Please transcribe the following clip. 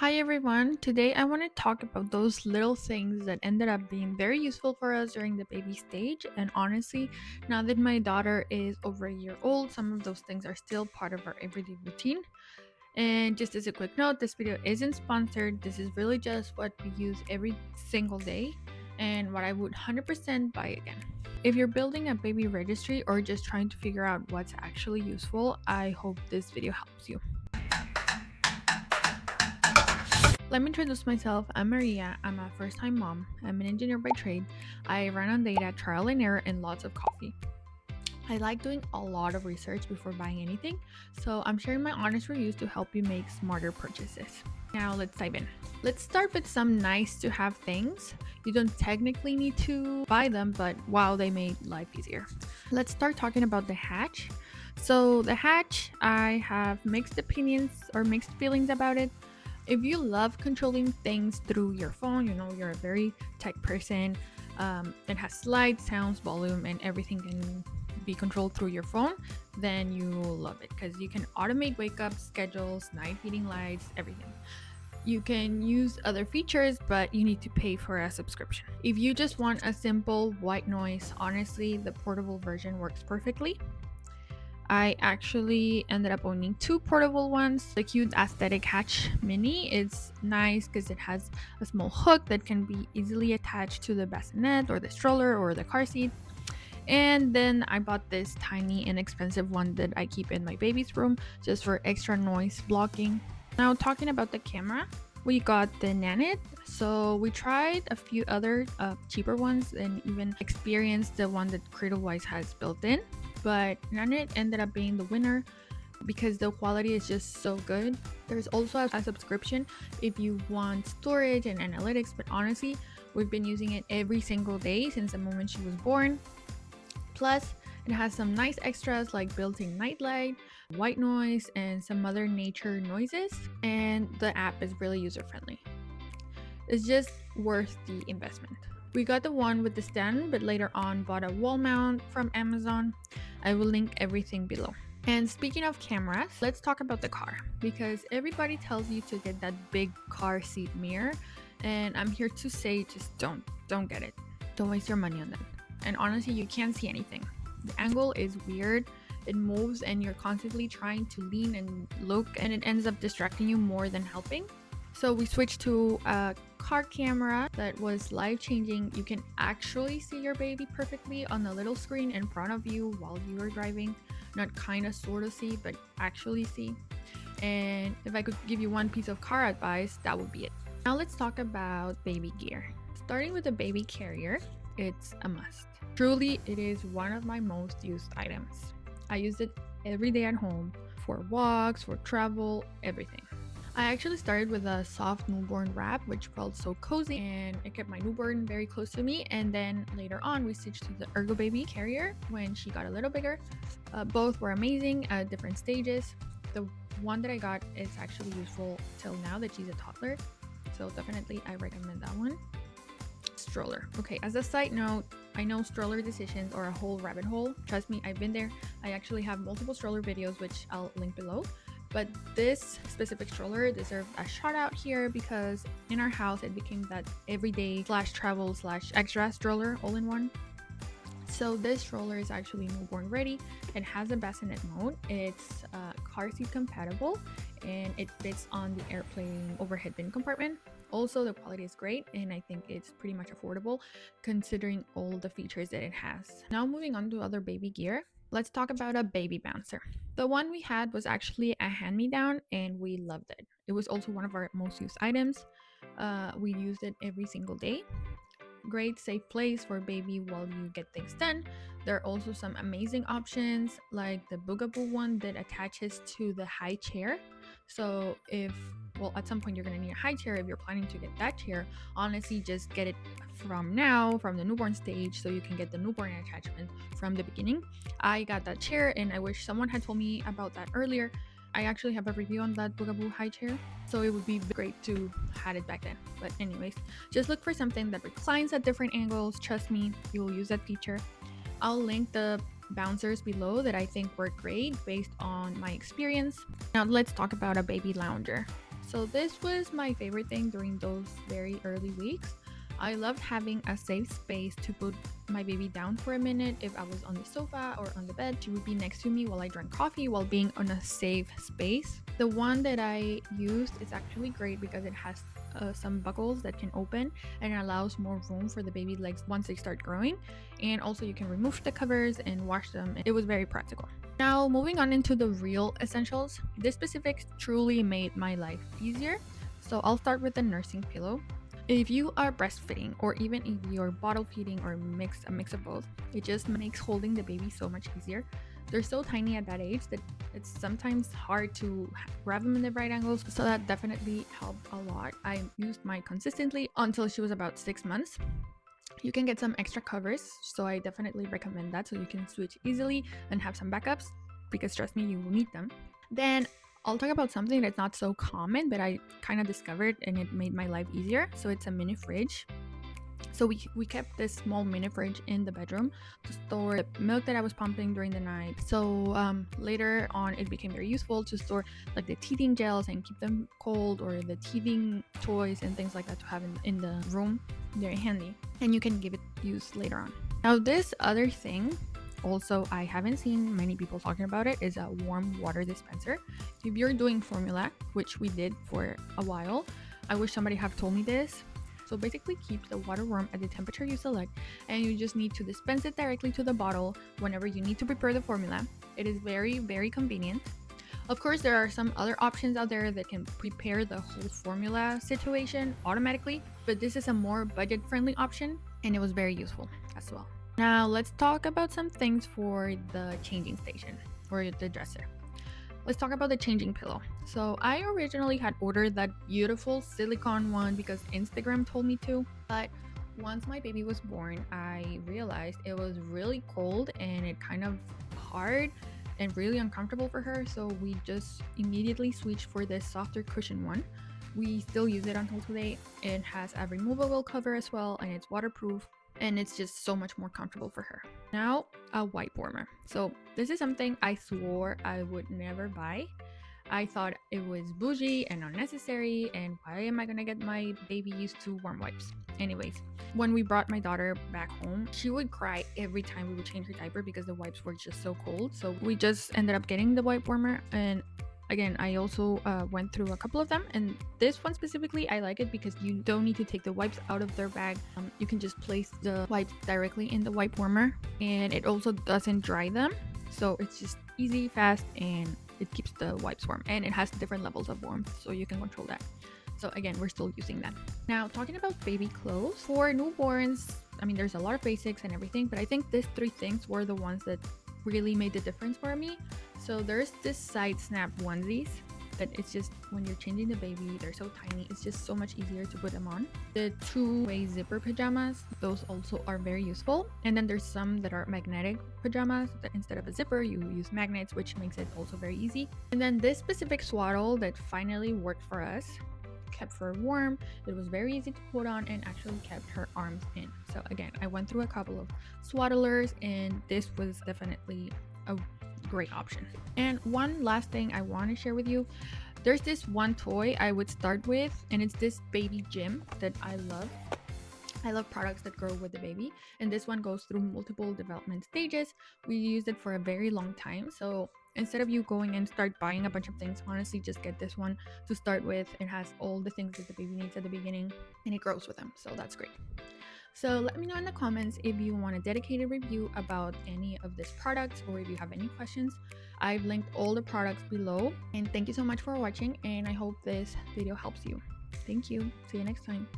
Hi everyone. Today I want to talk about those little things that ended up being very useful for us during the baby stage. And honestly, now that my daughter is over a year old, some of those things are still part of our everyday routine. And just as a quick note, this video isn't sponsored. This is really just what we use every single day and what I would 100% buy again. If you're building a baby registry or just trying to figure out what's actually useful, I hope this video helps you. Let me introduce myself. I'm Maria. I'm a first time mom. I'm an engineer by trade. I run on data, trial and error, and lots of coffee. I like doing a lot of research before buying anything, so I'm sharing my honest reviews to help you make smarter purchases. Now, let's dive in. Let's start with some nice to have things. You don't technically need to buy them, but wow, they made life easier. Let's start talking about the hatch. So, the hatch, I have mixed opinions or mixed feelings about it. If you love controlling things through your phone, you're a very tech person, it has lights, sounds, volume, and everything can be controlled through your phone, then you will love it because you can automate wake up schedules, night heating lights, everything. You can use other features, but you need to pay for a subscription. If you just want a simple white noise, honestly, the portable version works perfectly. I actually ended up owning two portable ones. The cute aesthetic hatch mini is nice because it has a small hook that can be easily attached to the bassinet or the stroller or the car seat. And then I bought this tiny inexpensive one that I keep in my baby's room just for extra noise blocking. Now talking about the camera, we got the Nanit. So we tried a few other cheaper ones and even experienced the one that Cradlewise has built in. But Nanit ended up being the winner because the quality is just so good. There's also a subscription if you want storage and analytics, but honestly, we've been using it every single day since the moment she was born. Plus, it has some nice extras like built-in nightlight, white noise, and some other nature noises, and the app is really user-friendly. It's just worth the investment. We got the one with the stand, but later on bought a wall mount from Amazon. I will link everything below. And speaking of cameras, let's talk about the car because everybody tells you to get that big car seat mirror, and I'm here to say just don't get it. Don't waste your money on that. And honestly, you can't see anything. The angle is weird. It moves and you're constantly trying to lean and look, and it ends up distracting you more than helping. So we switched to a car camera that was life changing. You can actually see your baby perfectly on the little screen in front of you while you are driving. Not kind of sort of see, but actually see. And if I could give you one piece of car advice, that would be it. Now let's talk about baby gear. Starting with the baby carrier, it's a must. Truly, it is one of my most used items. I use it every day at home for walks, for travel, everything. I actually started with a soft newborn wrap, which felt so cozy, and it kept my newborn very close to me. And then later on, we switched to the Ergobaby carrier when she got a little bigger. Both were amazing at different stages. The one that I got is actually useful till now that she's a toddler, so definitely I recommend that one. Stroller. Okay, as a side note, I know stroller decisions are a whole rabbit hole. Trust me, I've been there. I actually have multiple stroller videos, which I'll link below. But this specific stroller deserved a shout out here because in our house it became that everyday slash travel slash extra stroller all in one. So this stroller is actually newborn ready. It has a bassinet mode. It's car seat compatible and it fits on the airplane overhead bin compartment. Also, the quality is great and I think it's pretty much affordable considering all the features that it has. Now moving on to other baby gear. Let's talk about a baby bouncer. The one we had was actually a hand-me-down and we loved it. It was also one of our most used items. We used it every single day. Great safe place for baby while you get things done. There are also some amazing options like the Boogaboo one that attaches to the high chair. So if at some point you're gonna need a high chair, if you're planning to get that chair, honestly just get it from now, from the newborn stage, so you can get the newborn attachment from the beginning. I got that chair and I wish someone had told me about that earlier. I actually have a review on that Boogaboo high chair, so it would be great to had it back then. But anyways, just look for something that reclines at different angles. Trust me, you will use that feature. I'll link the bouncers below that I think work great based on my experience. Now let's talk about a baby lounger. So this was my favorite thing during those very early weeks. I loved having a safe space to put my baby down for a minute. If I was on the sofa or on the bed, she would be next to me while I drank coffee while being on a safe space. The one that I used is actually great because it has some buckles that can open and it allows more room for the baby legs once they start growing. And also you can remove the covers and wash them. It was very practical. Now moving on into the real essentials. This specific truly made my life easier. So I'll start with the nursing pillow. If you are breastfeeding or even if you're bottle feeding or a mix of both, it just makes holding the baby so much easier. They're so tiny at that age that it's sometimes hard to grab them in the right angles, so that definitely helped a lot. I used mine consistently until she was about 6 months. You can get some extra covers, so I definitely recommend that so you can switch easily and have some backups, because trust me, you will need them. Then I'll talk about something that's not so common, but I kind of discovered and it made my life easier. So it's a mini fridge. So we kept this small mini fridge in the bedroom to store the milk that I was pumping during the night. So later on, it became very useful to store like the teething gels and keep them cold, or the teething toys and things like that to have in the room. Very handy, and you can give it use later on. Now this other thing, also I haven't seen many people talking about it, is a warm water dispenser. If you're doing formula, which we did for a while, I wish somebody have told me this. So basically keep the water warm at the temperature you select, and you just need to dispense it directly to the bottle whenever you need to prepare the formula. It is very, very convenient. Of course, there are some other options out there that can prepare the whole formula situation automatically, but this is a more budget-friendly option, and it was very useful as well. Now let's talk about some things for the changing station or the dresser. Let's talk about the changing pillow. So I originally had ordered that beautiful silicone one because Instagram told me to, but once my baby was born, I realized it was really cold and it kind of hard and really uncomfortable for her, so we just immediately switched for this softer cushion one. We still use it until today. It has a removable cover as well, and it's waterproof, and it's just so much more comfortable for her. Now, a wipe warmer. So this is something I swore I would never buy. I thought it was bougie and unnecessary, and why am I gonna get my baby used to warm wipes? Anyways, when we brought my daughter back home, she would cry every time we would change her diaper because the wipes were just so cold. So we just ended up getting the wipe warmer. And again, I also went through a couple of them, and this one specifically I like it because you don't need to take the wipes out of their bag. You can just place the wipes directly in the wipe warmer, and it also doesn't dry them, so it's just easy, fast, and it keeps the wipes warm, and it has different levels of warmth, so you can control that. So again, we're still using that. Now, talking about baby clothes for newborns, I mean, there's a lot of basics and everything, but I think these 3 things were the ones that really made the difference for me. So there's this side snap onesies that it's just when you're changing the baby, they're so tiny, it's just so much easier to put them on. The 2-way zipper pajamas, those also are very useful. And then there's some that are magnetic pajamas that instead of a zipper you use magnets, which makes it also very easy. And then this specific swaddle that finally worked for us, kept her warm, it was very easy to put on, and actually kept her arms in. So again, I went through a couple of swaddlers, and this was definitely a great option. And one last thing I want to share with you, there's this one toy I would start with, and it's this baby gym that I love. I love products that grow with the baby, and this one goes through multiple development stages. We used it for a very long time, so instead of you going and start buying a bunch of things, honestly just get this one to start with. It has all the things that the baby needs at the beginning, and it grows with them, so that's great. So let me know in the comments if you want a dedicated review about any of these products, or if you have any questions. I've linked all the products below, and thank you so much for watching, and I hope this video helps you. Thank you. See you next time.